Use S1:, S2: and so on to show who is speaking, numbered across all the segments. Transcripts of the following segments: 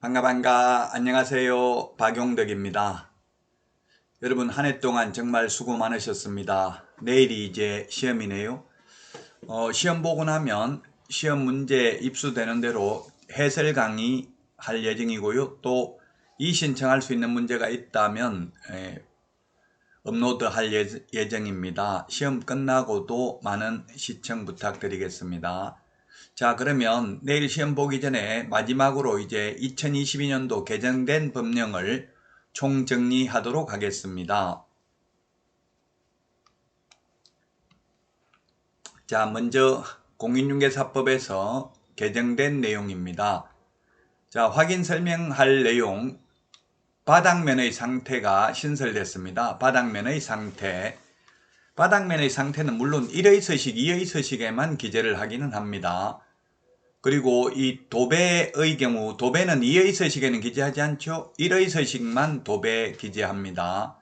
S1: 반가 안녕하세요. 박용덕입니다. 여러분 한 해 동안 정말 수고 많으셨습니다. 내일이 이제 시험이네요. 시험 보고 나면 시험 문제 입수되는 대로 해설 강의 할 예정이고요. 또 신청할 수 있는 문제가 있다면 업로드 할 예정입니다. 시험 끝나고도 많은 시청 부탁드리겠습니다. 자, 그러면 내일 시험 보기 전에 마지막으로 이제 2022년도 개정된 법령을 총정리하도록 하겠습니다. 자, 먼저 공인중개사법에서 개정된 내용입니다. 자, 확인 설명할 내용, 바닥면의 상태가 신설됐습니다. 바닥면의 상태. 바닥면의 상태는 물론 1의 서식, 2의 서식에만 기재를 하기는 합니다. 그리고 이 도배의 경우 도배는 2의 서식에는 기재하지 않죠. 1의 서식만 도배 기재합니다.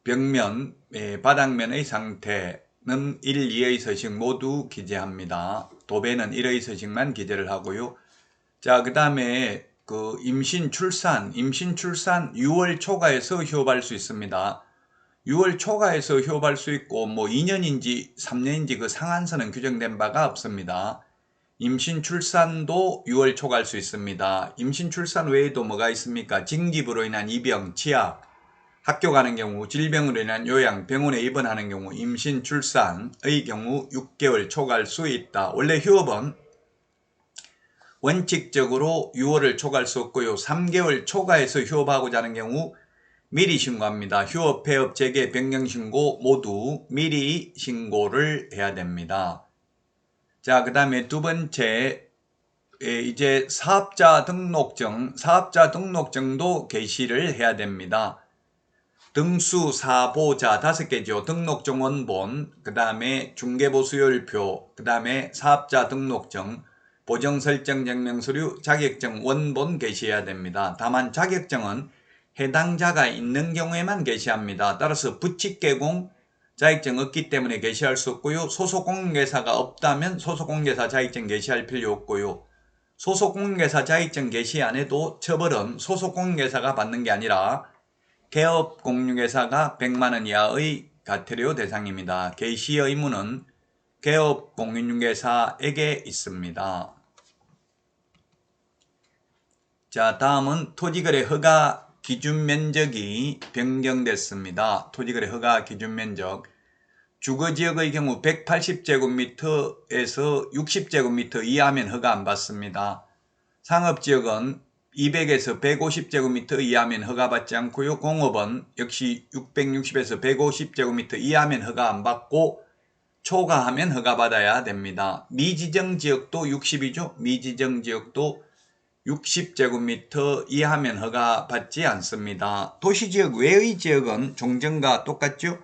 S1: 벽면, 바닥면의 상태는 1, 2의 서식 모두 기재합니다. 도배는 1의 서식만 기재를 하고요. 자, 그 다음에 임신 출산 6월 초과에서 휴업할 수 있습니다. 6월 초과에서 휴업할 수 있고 2년인지 3년인지 그 상한선은 규정된 바가 없습니다. 임신 출산도 6월 초과할 수 있습니다. 임신 출산 외에도 뭐가 있습니까? 징집으로 인한 입영, 취약, 학교 가는 경우, 질병으로 인한 요양, 병원에 입원하는 경우, 임신 출산의 경우 6개월 초과할 수 있다. 원래 휴업은 원칙적으로 6월을 초과할 수 없고요. 3개월 초과해서 휴업하고자 하는 경우 미리 신고합니다. 휴업, 폐업, 재개, 변경 신고 모두 미리 신고를 해야 됩니다. 자, 그 다음에 두 번째, 이제 사업자 등록증도 게시를 해야 됩니다. 등수, 사보자 5개죠. 등록증 원본, 그 다음에 중개보수율표, 그 다음에 사업자 등록증, 보정설정증명서류, 자격증 원본 게시해야 됩니다. 다만 자격증은 해당자가 있는 경우에만 게시합니다. 따라서 부칙개공 자격증 없기 때문에 게시할 수 없고요. 소속공인회사가 없다면 소속공인회사 자격증 게시할 필요 없고요. 소속공인회사 자격증 게시 안 해도 처벌은 소속공인회사가 받는 게 아니라 개업공인중개사가 100만원 이하의 과태료 대상입니다. 게시 의무는 개업공인중개사에게 있습니다. 자, 다음은 토지거래 허가 기준 면적이 변경됐습니다. 토지거래 허가 기준 면적. 주거지역의 경우 180제곱미터에서 60제곱미터 이하면 허가 안 받습니다. 상업지역은 200에서 150제곱미터 이하면 허가받지 않고요. 공업은 역시 660에서 150제곱미터 이하면 허가 안 받고 초과하면 허가받아야 됩니다. 미지정지역도 60이죠. 미지정지역도 60제곱미터 이하면 허가받지 않습니다. 도시지역 외의 지역은 종전과 똑같죠.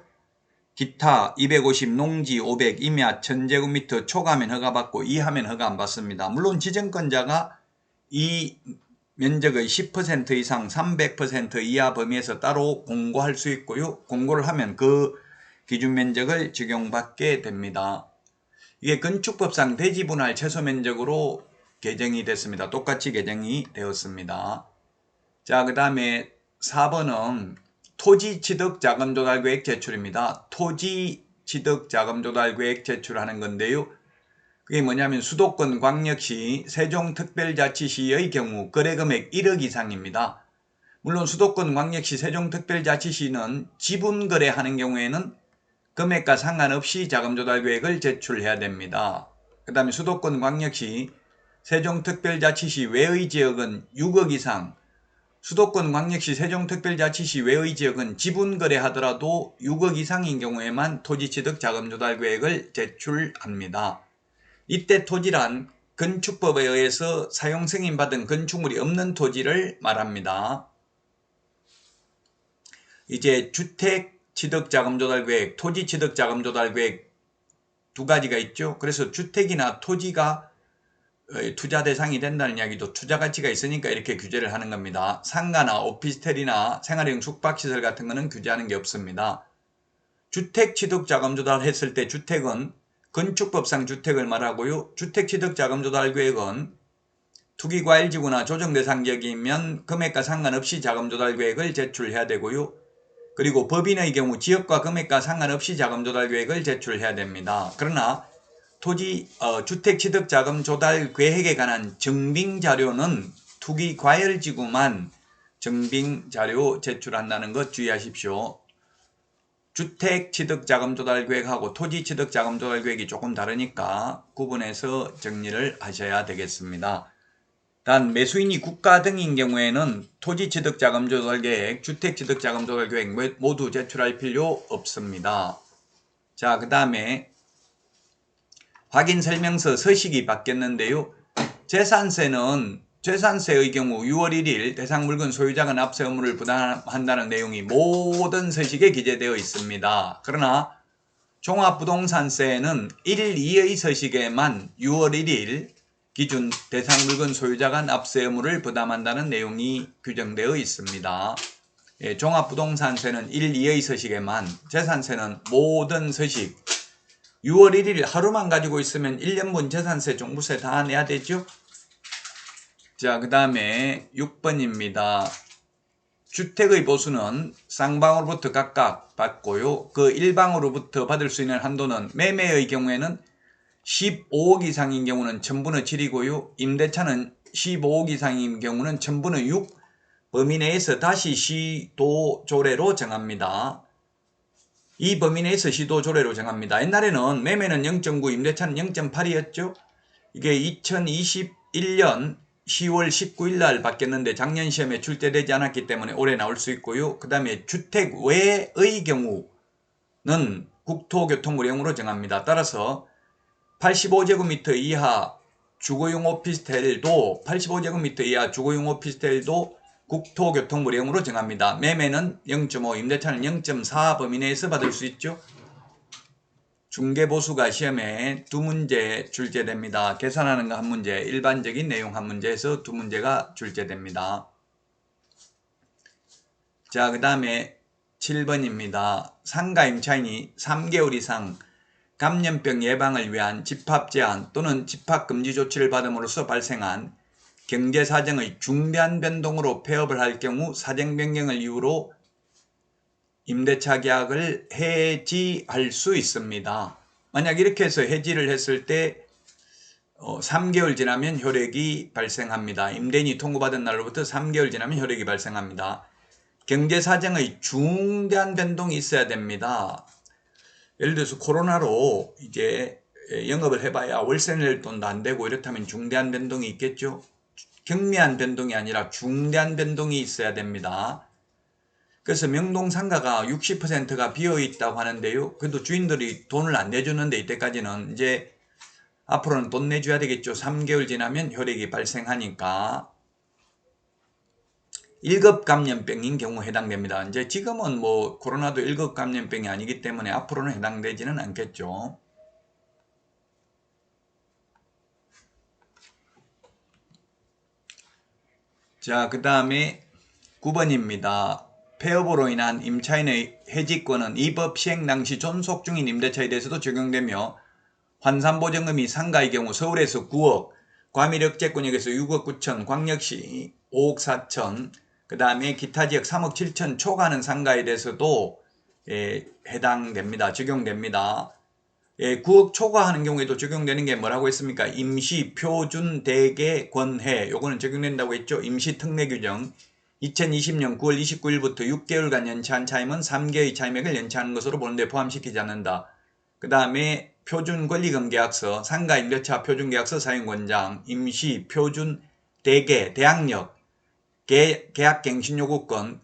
S1: 기타 250, 농지 500, 임야 1000제곱미터 초과하면 허가받고 이하면 허가 안 받습니다. 물론 지정권자가 이 면적의 10% 이상 300% 이하 범위에서 따로 공고할 수 있고요. 공고를 하면 그 기준 면적을 적용받게 됩니다. 이게 건축법상 대지분할 최소면적으로 개정이 됐습니다. 똑같이 개정이 되었습니다. 자, 그 다음에 4번은 토지취득자금조달계획 제출입니다. 토지취득자금조달계획 제출하는 건데요. 그게 뭐냐면 수도권 광역시 세종특별자치시의 경우 거래금액 1억 이상입니다. 물론 수도권 광역시 세종특별자치시는 지분거래하는 경우에는 금액과 상관없이 자금조달계획을 제출해야 됩니다. 그 다음에 수도권 광역시 세종특별자치시 외의 지역은 6억 이상, 수도권 광역시 세종특별자치시 외의 지역은 지분거래 하더라도 6억 이상인 경우에만 토지취득 자금조달계획을 제출합니다. 이때 토지란 건축법에 의해서 사용 승인받은 건축물이 없는 토지를 말합니다. 이제 주택취득자금조달계획, 토지취득자금조달계획 두 가지가 있죠. 그래서 주택이나 토지가 투자 대상이 된다는 이야기도 투자 가치가 있으니까 이렇게 규제를 하는 겁니다. 상가나 오피스텔이나 생활형 숙박시설 같은 거는 규제하는 게 없습니다. 주택 취득 자금 조달했을 때 주택은 건축법상 주택을 말하고요. 주택 취득 자금 조달 계획은 투기과열지구나 조정대상 지역이면 금액과 상관없이 자금조달계획을 제출해야 되고요. 그리고 법인의 경우 지역과 금액과 상관없이 자금조달계획을 제출해야 됩니다. 그러나 주택취득자금조달계획에 관한 증빙자료는 투기과열지구만 증빙자료 제출한다는 것 주의하십시오. 주택취득자금조달계획하고 토지취득자금조달계획이 조금 다르니까 구분해서 정리를 하셔야 되겠습니다. 단 매수인이 국가 등인 경우에는 토지취득자금조달계획, 주택취득자금조달계획 모두 제출할 필요 없습니다. 자, 그 다음에 확인설명서 서식이 바뀌었는데요. 재산세의 경우 6월 1일 대상물건 소유자가 납세 의무를 부담한다는 내용이 모든 서식에 기재되어 있습니다. 그러나 종합부동산세는 1, 2의 서식에만 6월 1일 기준 대상물건 소유자가 납세 의무를 부담한다는 내용이 규정되어 있습니다. 종합부동산세는 1, 2의 서식에만, 재산세는 모든 서식 6월 1일 하루만 가지고 있으면 1년분 재산세, 종부세 다 내야 되죠. 자, 그 다음에 6번입니다. 주택의 보수는 쌍방으로부터 각각 받고요. 그 일방으로부터 받을 수 있는 한도는 매매의 경우에는 15억 이상인 경우는 1000분의 7이고요. 임대차는 15억 이상인 경우는 1000분의 6 범위 내에서 다시 시도조례로 정합니다. 이 범위 내에서 시도조례로 정합니다. 옛날에는 매매는 0.9, 임대차는 0.8이었죠. 이게 2021년 10월 19일 날 바뀌었는데 작년 시험에 출제되지 않았기 때문에 올해 나올 수 있고요. 그 다음에 주택 외의 경우는 국토교통부령으로 정합니다. 따라서 85제곱미터 이하 주거용 오피스텔도 국토교통부령으로 정합니다. 매매는 0.5, 임대차는 0.4 범위 내에서 받을 수 있죠. 중개보수가 시험에 2문제 출제됩니다. 계산하는 거 1문제, 일반적인 내용 1문제에서 2문제가 출제됩니다. 자, 그 다음에 7번입니다. 상가 임차인이 3개월 이상 감염병 예방을 위한 집합 제한 또는 집합 금지 조치를 받음으로써 발생한 경제사정의 중대한 변동으로 폐업을 할 경우 사정 변경을 이유로 임대차 계약을 해지할 수 있습니다. 만약 이렇게 해서 해지를 했을 때 3개월 지나면 효력이 발생합니다. 임대인이 통고받은 날로부터 3개월 지나면 효력이 발생합니다. 경제사정의 중대한 변동이 있어야 됩니다. 예를 들어서 코로나로 이제 영업을 해봐야 월세 낼 돈도 안 되고 이렇다면 중대한 변동이 있겠죠. 경미한 변동이 아니라 중대한 변동이 있어야 됩니다. 그래서 명동상가가 60%가 비어있다고 하는데요. 그래도 주인들이 돈을 안 내주는데 이때까지는 이제 앞으로는 돈 내줘야 되겠죠. 3개월 지나면 효력이 발생하니까 1급 감염병인 경우 해당됩니다. 이제 지금은 뭐 코로나도 1급 감염병이 아니기 때문에 앞으로는 해당되지는 않겠죠. 자, 그 다음에 9번입니다. 폐업으로 인한 임차인의 해지권은 이 법 시행 당시 존속 중인 임대차에 대해서도 적용되며 환산보증금이 상가의 경우 서울에서 9억, 과밀억제권역에서 6억 9천, 광역시 5억 4천, 그 다음에 기타 지역 3억 7천 초과하는 상가에 대해서도 해당됩니다. 적용됩니다. 9억 초과하는 경우에도 적용되는 게 뭐라고 했습니까? 임시 표준 대개 권해, 요거는 적용된다고 했죠. 임시 특례 규정 2020년 9월 29일부터 6개월간 연체한 차임은 3개의 차임액을 연체하는 것으로 보는데 포함시키지 않는다. 그 다음에 표준 권리금 계약서, 상가 임대차 표준 계약서 사용권장, 임시 표준 대개 대항력, 계약갱신 요구권,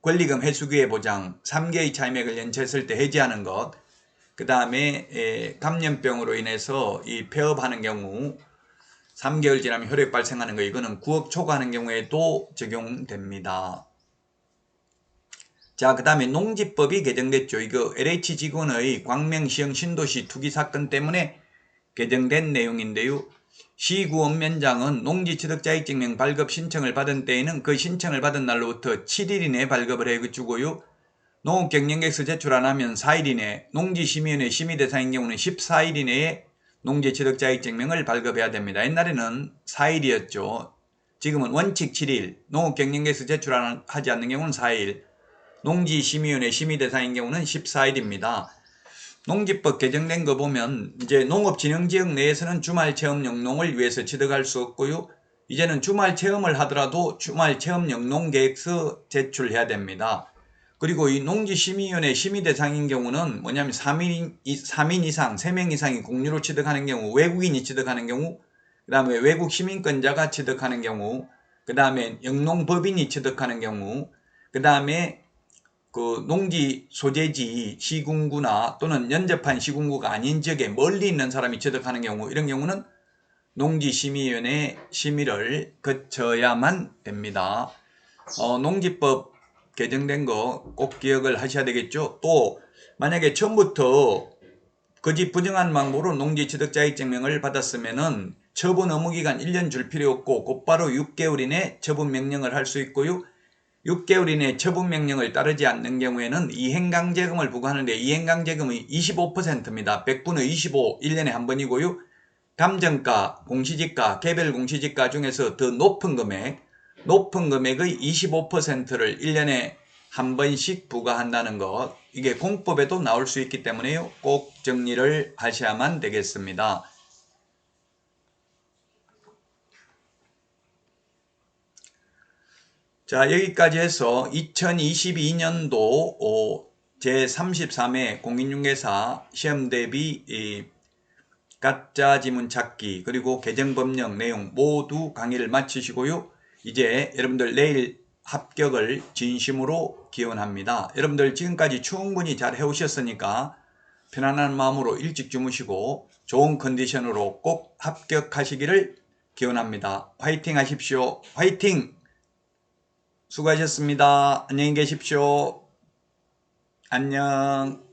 S1: 권리금 회수기회 보장, 3개의 차임액을 연체했을 때 해지하는 것, 그 다음에 감염병으로 인해서 이 폐업하는 경우 3개월 지나면 효력 발생하는 거, 이거는 9억 초과하는 경우에도 적용됩니다. 자, 그 다음에 농지법이 개정됐죠. 이거 LH지구의 광명시형 신도시 투기 사건 때문에 개정된 내용인데요. 시구원면장은 농지취득자격증명 발급 신청을 받은 때에는 그 신청을 받은 날로부터 7일 이내에 발급을 해주고요. 농업경영계획서 제출 안 하면 4일 이내, 농지심의위원회 심의 대상인 경우는 14일 이내에 농지취득자격증명을 발급해야 됩니다. 옛날에는 4일이었죠. 지금은 원칙 7일, 농업경영계에서 제출하지 않는 경우는 4일, 농지심의위원회 심의 대상인 경우는 14일입니다. 농지법 개정된 거 보면 이제 농업진흥지역 내에서는 주말 체험 영농을 위해서 취득할 수 없고요. 이제는 주말 체험을 하더라도 주말 체험 영농 계획서 제출해야 됩니다. 그리고 이 농지심의위원회 심의 대상인 경우는 뭐냐면 3인 이상, 3명 이상이 공유로 취득하는 경우, 외국인이 취득하는 경우, 그 다음에 외국 시민권자가 취득하는 경우, 그 다음에 영농법인이 취득하는 경우, 그 다음에 그 농지 소재지 시군구나 또는 연접한 시군구가 아닌 지역에 멀리 있는 사람이 취득하는 경우, 이런 경우는 농지심의위원회 심의를 거쳐야만 됩니다. 농지법 개정된 거 꼭 기억을 하셔야 되겠죠. 또 만약에 처음부터 거짓 부정한 방법으로 농지 취득자격증명을 받았으면은 처분 의무기간 1년 줄 필요 없고 곧바로 6개월 이내 처분 명령을 할 수 있고요. 6개월 이내 처분 명령을 따르지 않는 경우에는 이행강제금을 부과하는데 이행강제금이 25%입니다. 100분의 25, 1년에 한 번이고요. 감정가, 공시지가, 개별 공시지가 중에서 더 높은 금액의 25%를 1년에 한 번씩 부과한다는 것, 이게 공법에도 나올 수 있기 때문에요. 꼭 정리를 하셔야만 되겠습니다. 자, 여기까지 해서 2022년도 제33회 공인중개사 시험대비 가짜 지문 찾기 그리고 개정법령 내용 모두 강의를 마치시고요. 이제 여러분들 내일 합격을 진심으로 기원합니다. 여러분들 지금까지 충분히 잘 해오셨으니까 편안한 마음으로 일찍 주무시고 좋은 컨디션으로 꼭 합격하시기를 기원합니다. 화이팅 하십시오. 화이팅! 수고하셨습니다. 안녕히 계십시오. 안녕.